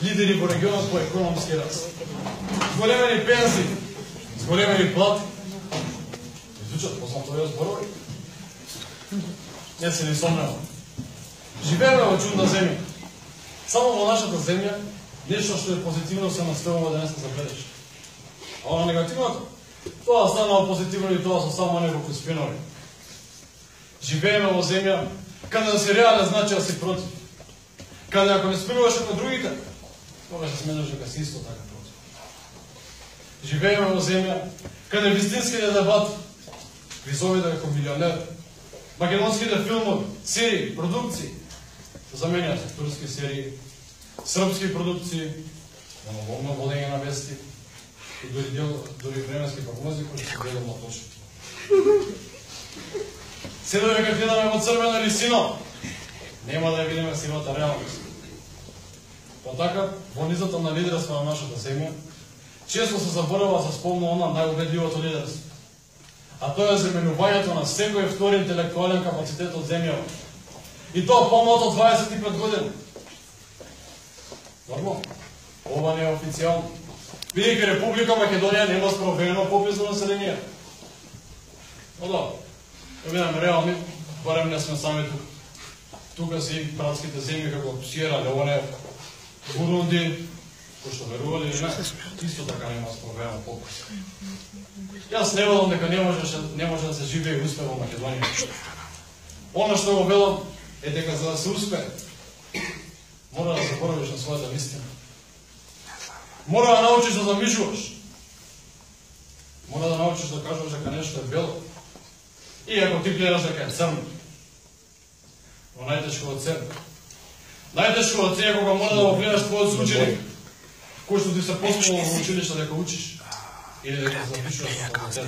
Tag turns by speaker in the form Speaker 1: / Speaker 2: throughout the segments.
Speaker 1: лидери во регионот по економски раст. Зголемени пензии, зголемени плати. Звучат познато овие зборови. Не се ни сомневам. Живееме во чудна земја. Само во нашата земја нешто што е позитивно се наставува да не се забележи. А оно негативното, тоа станало позитивно и тоа со само неколку спинови. Живееме во земја каде да си реален значи да си против. Каде ако не спинуваш на другите, тогаш се сметаш дека си исто така против. Живееме во земја каде вистинските дебати ви зоведа како милионер. Македонските филмови, серии, продукции се заменјаат со турски серии, српски продукции, монологно водење на вести и дури временски прогнози кои се делумно точно. Се додека гледаме во црвено или сино, нема да ја видиме сивата реалност. Потака, во низата на лидерство на нашата земја, често се заборава за спомна она најубедливото лидерство. А тоа е заменувањето на секој втори интелектуален капацитет од земјава. И тоа помалку од 25 години. Нормално. Ова не е официјално. Бидејќи Република Македонија нема спроведено попис на население. Но да, видиме реални, барем не сме сами тука. Тука се и братските земји како Сиера Леоне, Бурунди, кои што верували или не, исто така нема спроведено попис. Јас не велам дека не може да се живее и успе во Македонија. Оно што го велам е дека за да се успее, мора да заборавиш на својата вистина. Мора да научиш да замислуваш. Мора да научиш да кажеш дека нешто е бело. И ако ти гледаш дека е црно. Но најтешко од себе. Најтешко од себе кога мора да го гледаш твојот соученик, кој што ти се посмува во училиште дека учиш. Или дека запишуваш на факултет.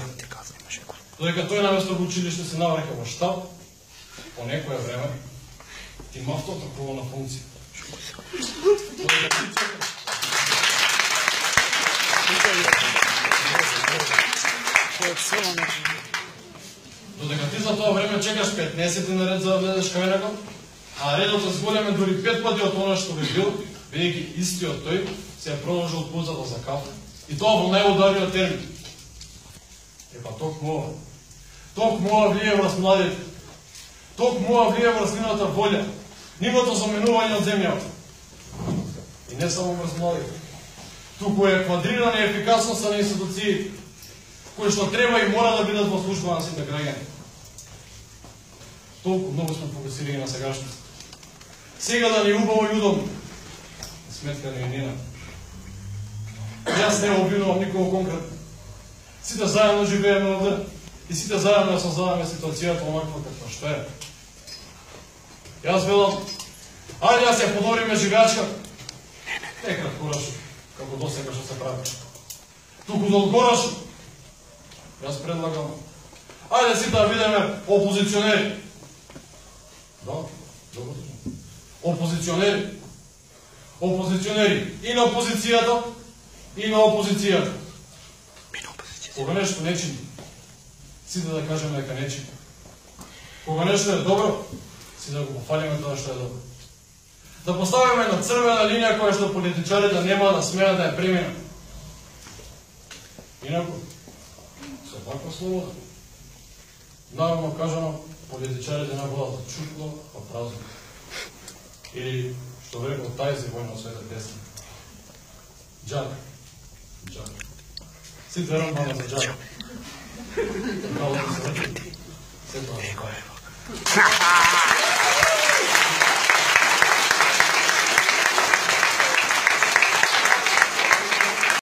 Speaker 1: Додека тој наместо во училиште се навраќа во штаб, по некое време, ти има автотраковна функција. Додека ти за тоа време чекаш 15 на ред за да влезеш кај него, а редот е зголеме дури 5 пати од она што би бил, бидејќи истиот тој се е продолжил пузата за кафе. И тоа во најудариот термин. Епа токму ова влие врз младите. Токму ова влие врз нивната волја, нивното заменување од земјата. И не само врз младите. Туку е квадрирана ефикасност на институциите, кои што треба и мора да бидат во служба на сите граѓани. Толку многу сме фокусирани на сегашност. Сега да ни убаво и удобно. Сметка не е нина. Јас не обвинувам никого конкретно. Сите заедно живееме овде и сите заедно создаваме ситуацијата онаква каква што е. Јас велам, ајде да се подобриме живеачка. Не краткорашно, како досега што се прави. Туку долгорашно. Јас предлагам, ајде сите да бидеме опозиционери. Да, добро. Опозиционери. Опозиционери и на опозицијата, и на опозицијата. Кога нешто не чини, сите да кажеме дека не чини. Кога нешто е добро, сите да го пофалиме тоа што е добро. Да поставиме на црвена линија која што политичарите нема да смеат да ја преминат. Инаку, со ваква слобода, наравно кажано, политичарите не водат чутло, а празно. Или, што би рекол тајзи војна својата песна. Джак. Джак. Сите рамбана за джак. Кало да се рече. Се тоа.